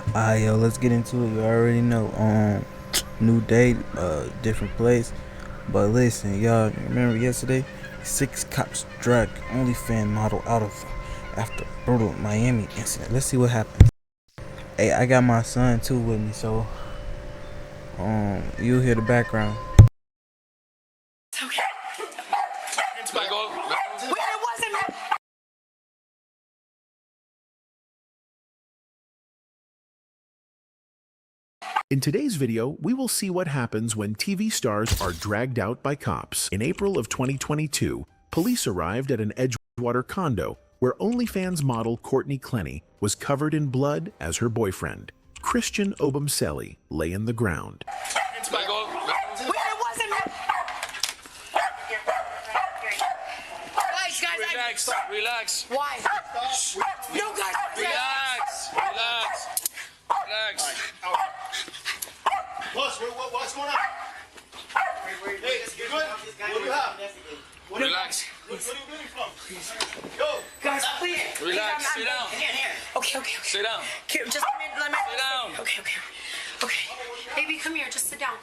Alright, yo, let's get into it. You already know. New day, different place. But listen, y'all, remember yesterday? 6 cops dragged OnlyFans model out of after brutal Miami incident. Let's see what happened. Hey, I got my son too with me, so you'll hear the background. It's okay. It's my goal. It wasn't. In today's video, we will see what happens when TV stars are dragged out by cops. In April of 2022, police arrived at an Edgewater condo where OnlyFans model Courtney Clenny was covered in blood as her boyfriend, Christian Obumseli, lay in the ground. It's my goal. It wasn't. Guys, relax. Why? No, guys. Relax. What's going on? Wait. Hey, you good? What do you have? Relax. What are you getting from? Yo. Guys, please. Relax. Sit down. Here. Okay. Sit down. Just let me. Sit down. Okay. Baby, come here. Just sit down.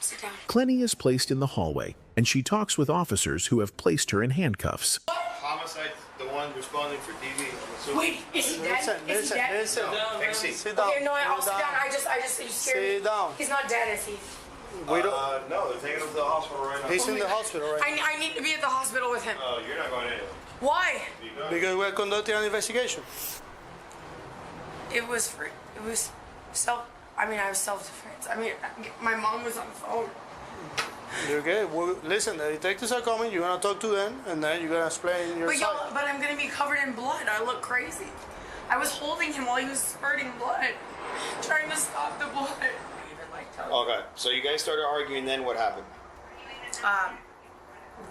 Clenny is placed in the hallway, and she talks with officers who have placed her in handcuffs. Homicide, the one responding for TV. Wait, is he dead? Sit down. Sit down. Okay, no, I'll sit down. I just, you scared me. Sit down. He's not dead, is he? We don't. No, they're taking him to the hospital right now. He's in the hospital right now. I need to be at the hospital with him. You're not going anywhere. Why? Because we're conducting an investigation. I was self-defense. My mom was on the phone. You okay? Well, listen, the detectives are coming. You're gonna talk to them, and then you're gonna explain your side. But I'm gonna be covered in blood. I look crazy. I was holding him while he was spurting blood, trying to stop the blood. Okay, so you guys started arguing, then what happened?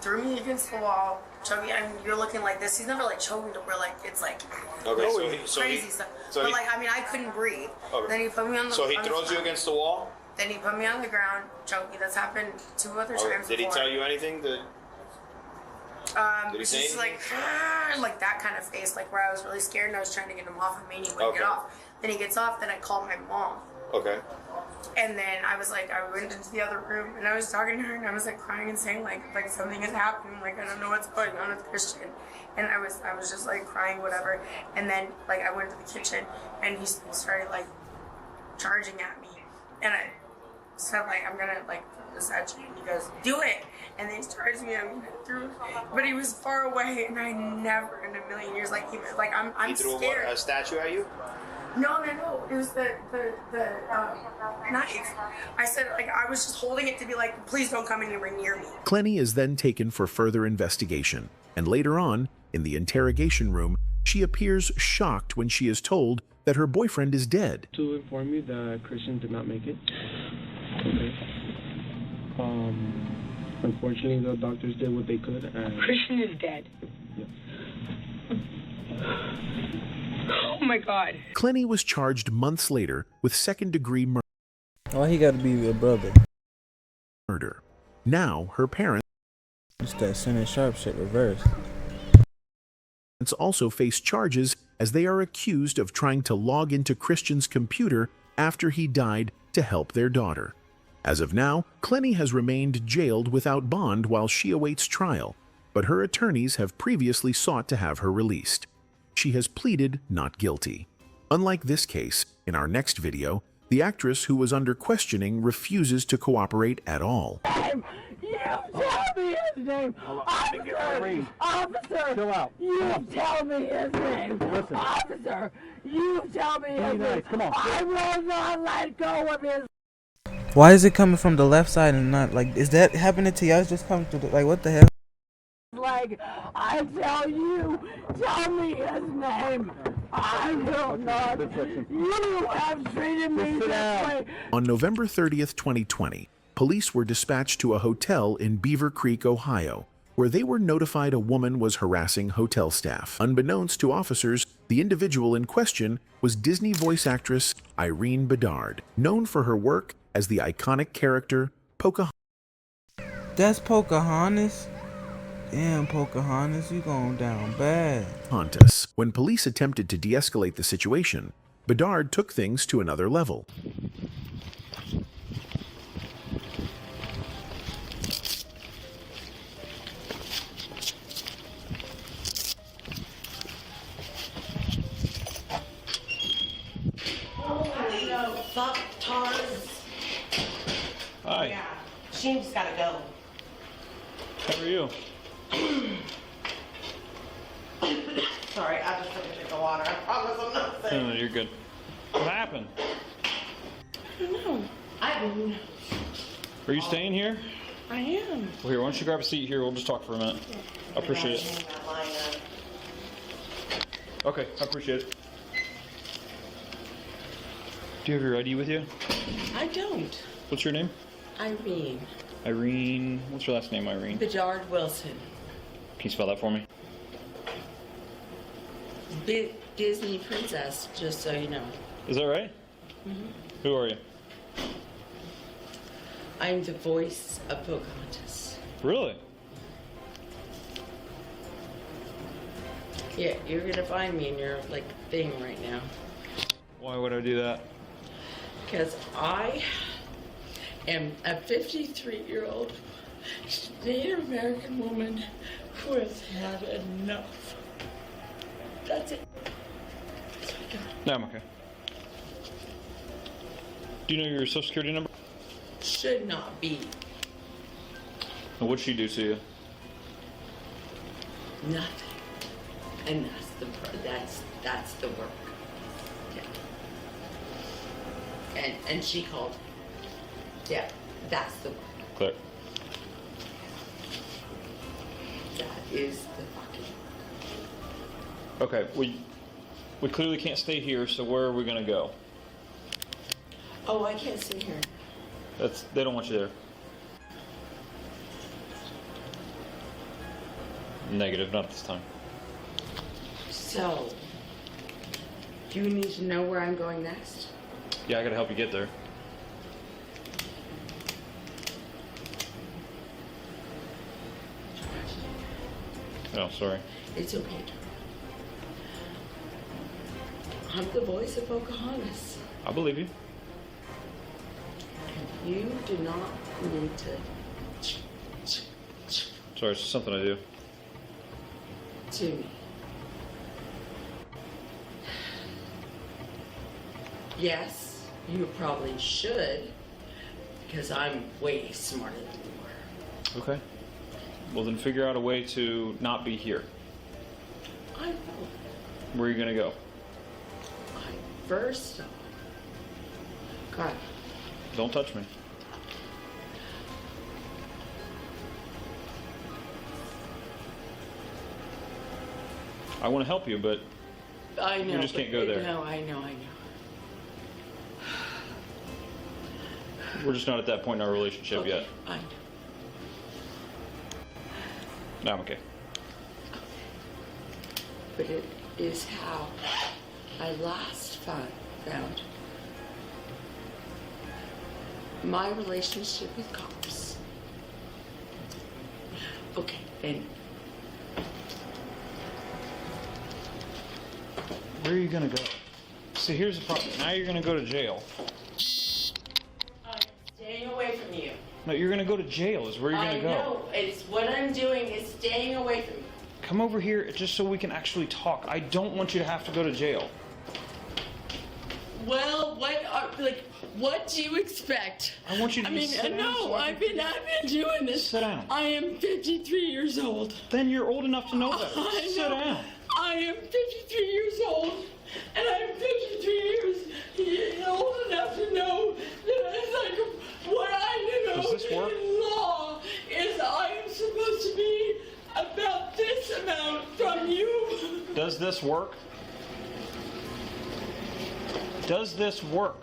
Threw me against the wall. Choked me. You're looking like this. He's never choked me to where it's like Okay, crazy stuff. But I couldn't breathe. Okay. Then he put me on the. So he throws you against the wall? Then he put me on the ground, choked me. That's happened 2 other times. Did he tell you anything? Did he say just anything? like that kind of face, where I was really scared and I was trying to get him off of me and he wouldn't get off. Then he gets off, then I called my mom. Okay. And then I went into the other room and I was talking to her and I was crying and saying like something has happened, I don't know what's going on with Christian. And I was just crying, whatever. And then I went to the kitchen and he started charging at me. And I said I'm gonna this at you, and he goes, do it. And then he charged me through, but he was far away, and I never in a million years I'm he threw scared. a statue at you? No. It was the knife. I said I was just holding it to be please don't come anywhere near me. Clenny is then taken for further investigation, and later on, in the interrogation room, she appears shocked when she is told that her boyfriend is dead. To inform you that Christian did not make it. Okay. Unfortunately, the doctors did what they could. And Christian is dead. Yeah. Oh my God. Clenny was charged months later with second-degree Why he gotta be your brother? murder. Now, her parents It's that Sin and Sharp shit reversed. also face charges as they are accused of trying to log into Christian's computer after he died to help their daughter. As of now, Clenny has remained jailed without bond while she awaits trial, but her attorneys have previously sought to have her released. She has pleaded not guilty. Unlike this case, in our next video, the actress who was under questioning refuses to cooperate at all. You tell me his name! Officer! Chill out. You tell me his name! Listen. Officer! You tell me his name! Come on. I will not let go of his... Why is it coming from the left side and not is that happening to y'all? It's just coming through the what the hell? I tell you, tell me his name! I will not! You have treated me this way! On November 30th, 2020, police were dispatched to a hotel in Beaver Creek, Ohio, where they were notified a woman was harassing hotel staff. Unbeknownst to officers, the individual in question was Disney voice actress Irene Bedard, known for her work as the iconic character Pocahontas. That's Pocahontas? Damn, Pocahontas, you going down bad. When police attempted to de-escalate the situation, Bedard took things to another level. Fuck Tars. Hi. Yeah. She just gotta go. How are you? Sorry, I just took a drink of water. I promise I'm not sick. No, you're good. What happened? I don't know. I don't know. Are you staying here? I am. Well, here, why don't you grab a seat here? We'll just talk for a minute. I appreciate it. Okay, I appreciate it. Do you have your ID with you? I don't. What's your name? Irene. Irene. What's your last name, Irene? Bedard Wilson. Can you spell that for me? Disney princess, just so you know. Is that right? Mm-hmm. Who are you? I'm the voice of Pocahontas. Really? Yeah, you're gonna find me in your thing right now. Why would I do that? Because I am a 53-year-old Native American woman who has had enough. That's it. No, I'm okay. Do you know your social security number? Should not be. And what'd she do to you? Nothing. And that's the work. Yeah. And she called. Yeah, that's the work. Clear. That is the fucking work. Okay, we clearly can't stay here, so where are we gonna go? Oh, I can't sit here. They don't want you there. Negative, not this time. So, do you need to know where I'm going next? Yeah, I gotta help you get there. Oh, sorry. It's okay. I'm the voice of Pocahontas. I believe you. And you do not need to Sorry, it's just something I do. to me. Yes, you probably should, because I'm way smarter than you are. Okay. Well, then figure out a way to not be here. I know. Where are you gonna go? First, God, Don't touch me. I want to help you, but I know. you just can't go there. No, I know. We're just not at that point in our relationship Okay, yet. I know. No, I'm okay. But it is how I last found my relationship with cops. Okay, and Where are you gonna go? See, here's the problem. Now you're gonna go to jail. I'm staying away from you. No, you're gonna go to jail. Is where you're gonna go. I know. It's what I'm doing is staying away from you. Come over here just so we can actually talk. I don't want you to have to go to jail. Well, what do you expect? I want you to just sit down no, so I I've been doing this. Sit down. I am 53 years old. Then you're old enough to know that. I Sit know. down. I am 53 years old, and I'm 53 years old enough to know that it's like what I know Does this work? in law is I am supposed to be about this amount from you. Does this work? Does this work?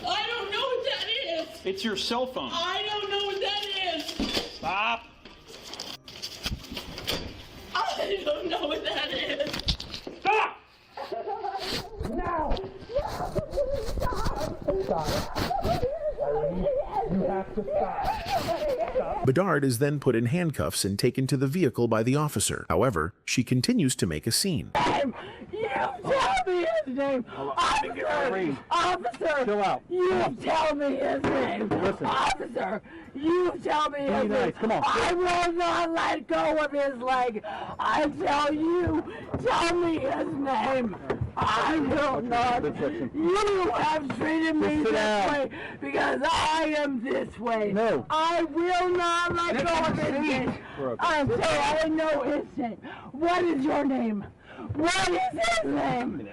I don't know what that is. It's your cell phone. I don't know what that is. Stop. I don't know what that is. Stop! No! Stop! Irene, you have to stop. Bedard is then put in handcuffs and taken to the vehicle by the officer. However, she continues to make a scene. You tell me his name. Officer, Chill out. You tell me his name. Listen. Officer, you tell me his name. Nice. Come on. I will not let go of his leg. I tell you, tell me his name. I will not. You have treated me this way because I am this way. No. I will not let go of his name. I'm sorry, I didn't know his name. What is your name? What is his name?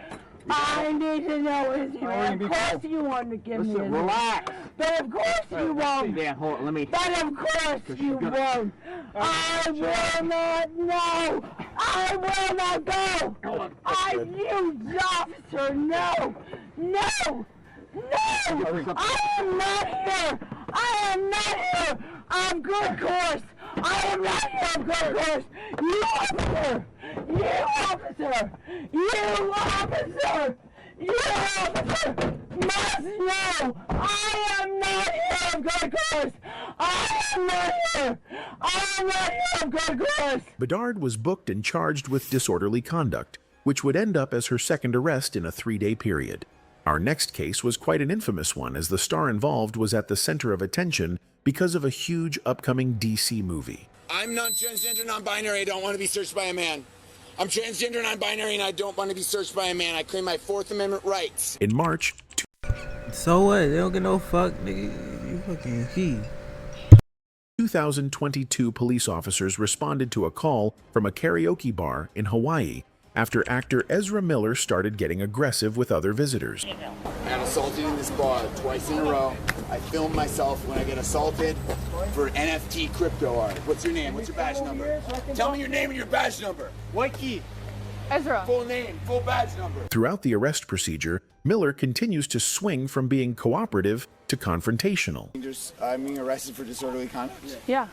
I need to know his name. Of course you want to give me his name. Relax. But of course you won't. Hold on, let me. But of course you won't. I will not know. I will not go. You officer, no. No. No. I am not here. I am not here. I'm good course. I am not here on good course. You officer. You officer. You officer. You officer must know I am not here on good course. I am not here. I am not here on good course. Bedard was booked and charged with disorderly conduct, which would end up as her second arrest in a 3-day period. Our next case was quite an infamous one, as the star involved was at the center of attention because of a huge upcoming DC movie. I'm not transgender, non-binary. I don't want to be searched by a man. I'm transgender, non-binary, and I don't want to be searched by a man. I claim my Fourth Amendment rights. In March, So what? They don't get no fuck, nigga. You fucking he. 2022 police officers responded to a call from a karaoke bar in Hawaii after actor Ezra Miller started getting aggressive with other visitors. I got assaulted in this bar twice in a row. I film myself when I get assaulted for NFT crypto art. What's your name? What's your badge number? Tell me your name and your badge number. Waikiki. Ezra. Full name, full badge number. Throughout the arrest procedure, Miller continues to swing from being cooperative to confrontational. I'm being arrested for disorderly conduct? Yeah.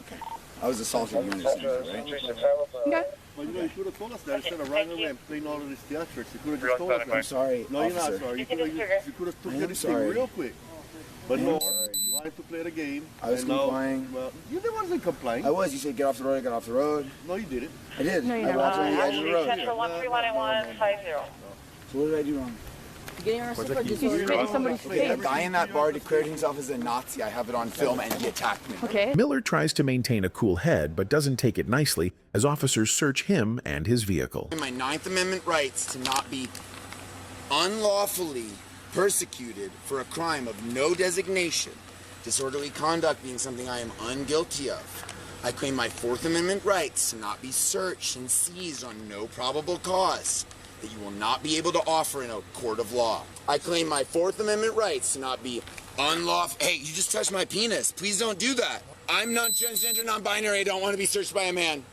Okay. I was assaulted, you understand, right? Okay. Well, you could have told us that instead of running away and playing all of these theatrics. You could have just told us that. I'm sorry, No, you're not officer. sorry. You could have took everything real quick. But no, you wanted to play the game. I was complying. Well, you wasn't complying. I was. You said get off the road, I got off the road. No, you didn't. I did. No, you I didn't. walked on the edge of the road. Central 1318150. So what did I do wrong? Getting arrested for disorderly spit in somebody's A face. guy in that bar declared himself as a Nazi. I have it on film, and he attacked me. Okay. Miller tries to maintain a cool head but doesn't take it nicely as officers search him and his vehicle. My 9th Amendment rights to not be unlawfully persecuted for a crime of no designation, disorderly conduct being something I am unguilty of. I claim my 4th Amendment rights to not be searched and seized on no probable cause that you will not be able to offer in a court of law. I claim my 4th Amendment rights to not be unlawful. Hey, you just touched my penis. Please don't do that. I'm not transgender, non-binary. I don't want to be searched by a man.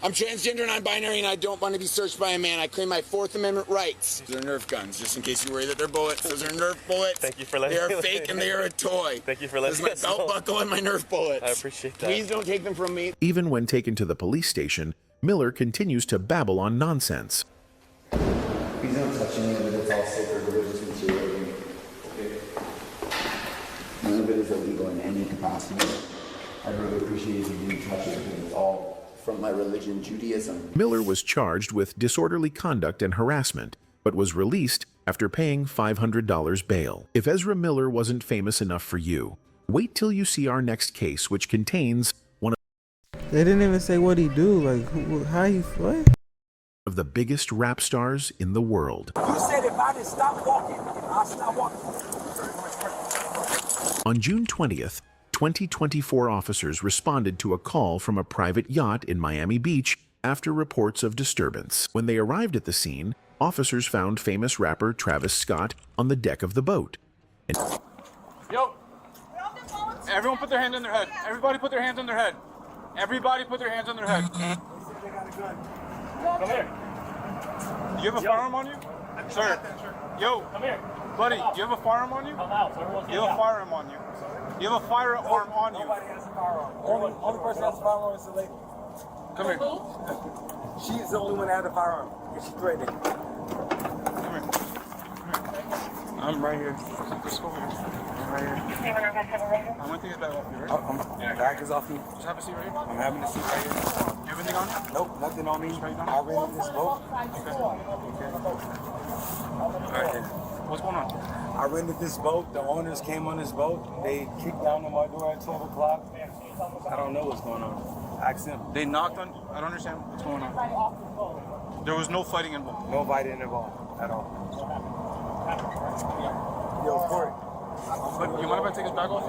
I'm transgender, non-binary, and I don't want to be searched by a man. I claim my 4th Amendment rights. They're Nerf guns, just in case you worry that they're bullets. Those are Nerf bullets. Thank you for letting me They are fake and they are a toy. Thank you for letting me know. This is my belt buckle and my Nerf bullets. I appreciate that. Please don't take them from me. Even when taken to the police station, Miller continues to babble on nonsense. Please don't touch any of it. It's all sacred religious material. Okay. None of it is illegal in any capacity. I really appreciate if you didn't touch it because it's all from my religion, Judaism. Miller was charged with disorderly conduct and harassment, but was released after paying $500 bail. If Ezra Miller wasn't famous enough for you, wait till you see our next case, which contains one They didn't even say what he do. Like, how he, what? of the biggest rap stars in the world. You said if I just stop walking, I'll stop walking. On June 20th, 2024 officers responded to a call from a private yacht in Miami Beach after reports of disturbance. When they arrived at the scene, officers found famous rapper Travis Scott on the deck of the boat. Yo! Everyone put their hand on their head. Everybody put their hands on their head. Everybody put their hands on their head. Come here. Do you have a firearm on you? Sir. Yo. Come here. Buddy, do you have a firearm on you? You have a firearm on you. You have a firearm on you. Nobody has a firearm. Only person that has a firearm is the lady. Come here. She's the only one that had a firearm. And she threatened it. Come here. I'm right here. Let's go here. I'm right here. I'm gonna take his bag off you, right? Bag is off you. Just have a seat right here. I'm having a seat right here. You have anything on you? Nope, nothing on me. I rented this boat. Okay. Alright then. What's going on? I rented this boat. The owners came on this boat. They kicked down on my door at 12 o'clock. I don't know what's going on. Ask them. They knocked on. I don't understand what's going on. There was no fighting involved. No fighting involved at all. Yo, Corey. But you mind if I take his bag off?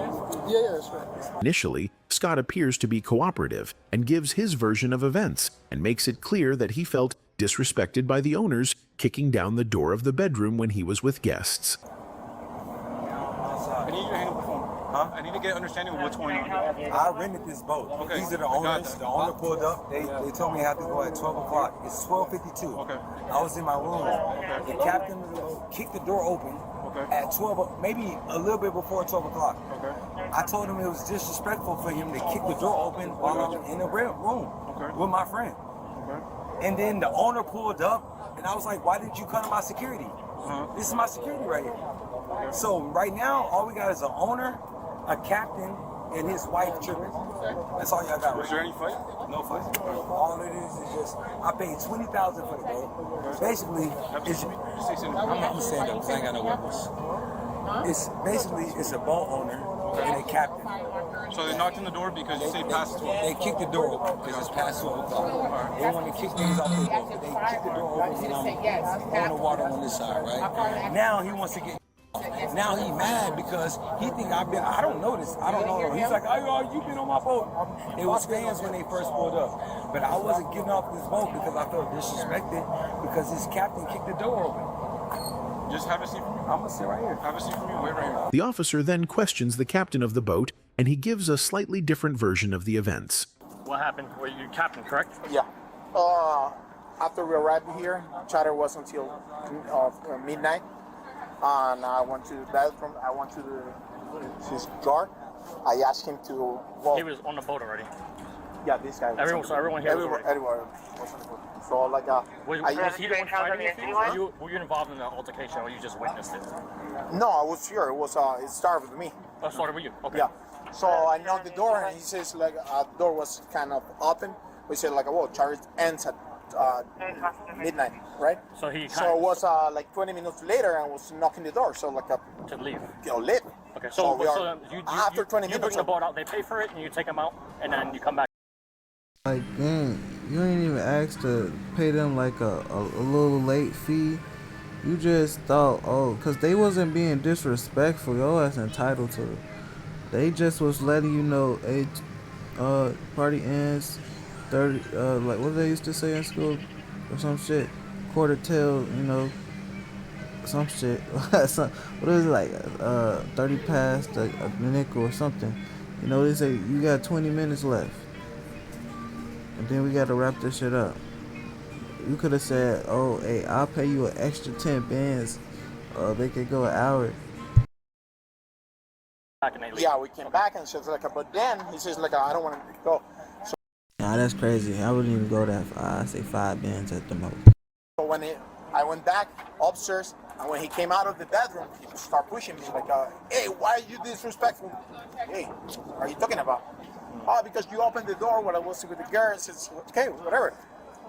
Yeah, that's right. Initially, Scott appears to be cooperative and gives his version of events and makes it clear that he felt disrespected by the owners kicking down the door of the bedroom when he was with guests. I need you to handle the phone. Huh? I need to get understanding of what's going on. I rented this boat. Okay. These are the owners. The owner pulled up. They told me I had to go at 12 o'clock. It's 12:52. Okay. I was in my room. Okay. The captain kicked the door open at 12, maybe a little bit before 12 o'clock. Okay. I told him it was disrespectful for him to kick the door open while I'm in the room with my friend. Okay. And then the owner pulled up, and I was like, why didn't you come to my security? This is my security right here. So right now, all we got is an owner, a captain, and his wife tripping. That's all y'all got. Was there any fight? No fight. All it is just I paid $20,000 for the boat. Basically, it's, I'm saying that because I ain't got no weapons. It's a boat owner and a captain. So they knocked on the door because you say past 12. They kicked the door open because it's past 12 o'clock. They want to kick things off the boat. They kicked the door open when I'm on the water on this side, right? Now he wants to get. Now he mad because he think I don't know this. I don't know. He's like, oh, you been on my boat. It was fans when they first pulled up. But I wasn't getting off this boat because I felt disrespected because his captain kicked the door open. Just have a seat for me. I'm going to sit right here. Have a seat for me. Wait right here. The officer then questions the captain of the boat, and he gives a slightly different version of the events. What happened? Were you captain, correct? Yeah. After we arrived here, charter was until midnight. And I went to the bathroom. I went to his drawer. I asked him to. Well, he was on the boat already. Yeah, this guy. Everyone here. Everyone was on the boat. So like, was he the one fighting you? Were you involved in the altercation, or you just witnessed it? No, I was here. It started with me. Oh, it started with you. Okay. Yeah. So I knocked the door, and he says like the door was kind of open. We said like, well, charter ends at midnight, right? So it was like 20 minutes later, and was knocking the door. So like to leave. Leave. Okay. So we are after 20 you minutes. bring the boat out. They pay for it, and you take them out, and then you come back. Like, dang, you ain't even asked to pay them like a little late fee. You just thought, because they wasn't being disrespectful. Your ass entitled to it. They just was letting you know, hey, party ends 30, like what they used to say in school or some shit, quarter till, some shit. What is it, like 30 past a nickel or something. They say you got 20 minutes left. And then we gotta wrap this shit up. You could have said, oh, hey, I'll pay you an extra 10 bands. They could go an hour. Yeah, we came back and said like, but then he says like, I don't want to go. So, nah, that's crazy. I wouldn't even go that far. I say 5 bands at the most. So when I went back upstairs, and when he came out of the bedroom, he started pushing me like, hey, why are you disrespectful? Hey, what are you talking about? Oh, because you opened the door when I was with the girls. It's okay, whatever.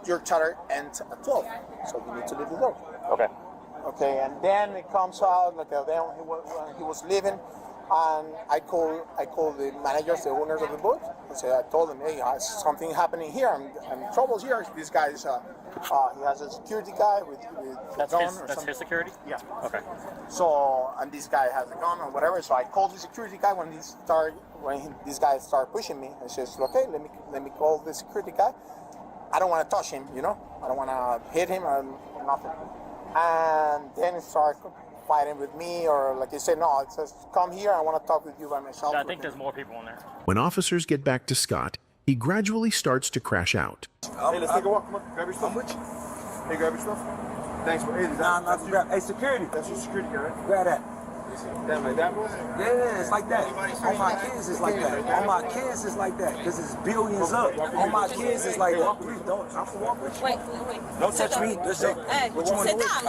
Your charter ends at 12, so you need to leave the door. Okay. Okay, and then it comes out like then he was leaving, and I called the managers, the owners of the boat. I told them, hey, something happening here. I'm trouble here. This guy is he has a security guy with a gun or something. That's his security? Yeah. Okay. So, and this guy has a gun or whatever. So I called the security guy when this guy started pushing me. I says, okay, let me call the security guy. I don't want to touch him, I don't want to hit him or nothing. And then he started fighting with me, or like he said, no, it says, come here, I want to talk with you by myself. Yeah, I think there's more people in there. When officers get back to Scott, he gradually starts to crash out. Hey, let's take a walk. Come on, grab your stuff. Hey, grab your stuff. Thanks for Nah, grab. Hey, security. That's your security guy, right? Grab that. Damn, like that, bro? Yeah, it's like that. On my kids, it's like that. On my kids, it's like that. Because it's billions up. On my kids, it's like that. Please don't. I'm gonna walk with you. Wait. Don't touch me. Hey, what you want sit to do? down.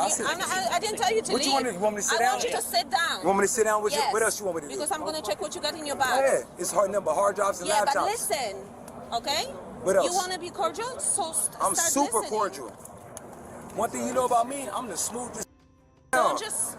I didn't tell you to what leave. You want me to sit down? I want you to sit down. You want me to sit down with yes. you? What else you want me to do? Because I'm going to check what you got in your bag. Yeah, it's hard number, hard drops and laptops. Yeah, but listen, okay? What else? You want to be cordial? So I'm super listening. cordial. One thing you know about me, I'm the smoothest. So just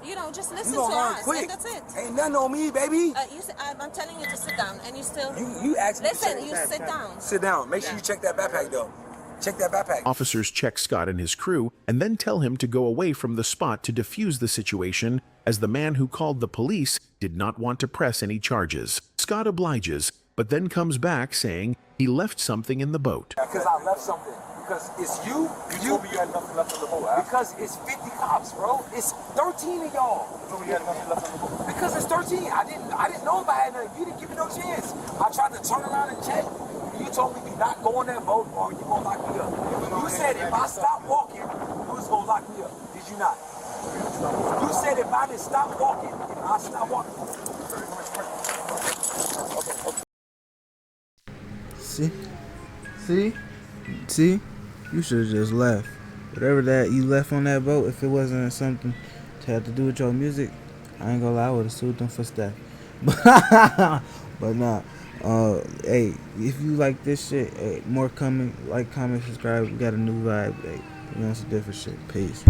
listen to us, quick. and that's it. Ain't nothing on me, baby. I'm telling you to sit down, and you still... You asked me listen, to you sit down. Sit down. Make sure you check that backpack, though. Check that backpack. Officers check Scott and his crew and then tell him to go away from the spot to defuse the situation, as the man who called the police did not want to press any charges. Scott obliges, but then comes back saying he left something in the boat. Because I left something. Because it's you. You told me you had nothing left on the boat. Because it's 50 cops, bro. It's 13 of y'all. You told me you had nothing left on the boat. Because it's 13. I didn't know if I had nothing. You didn't give me no chance. I tried to turn around and check. You told me do not go on that boat or you're going to lock me up. You said if I stop walking, you was going to lock me up. Did you not? You said if I didn't stop walking, I stop walking. See? You should have just left. Whatever that you left on that boat, if it wasn't something to have to do with your music, I ain't gonna lie, I would have sued them for stuff. But nah. Hey, if you like this shit, hey, more coming. Like, comment, subscribe. We got a new vibe. Hey, you know, some different shit. Peace.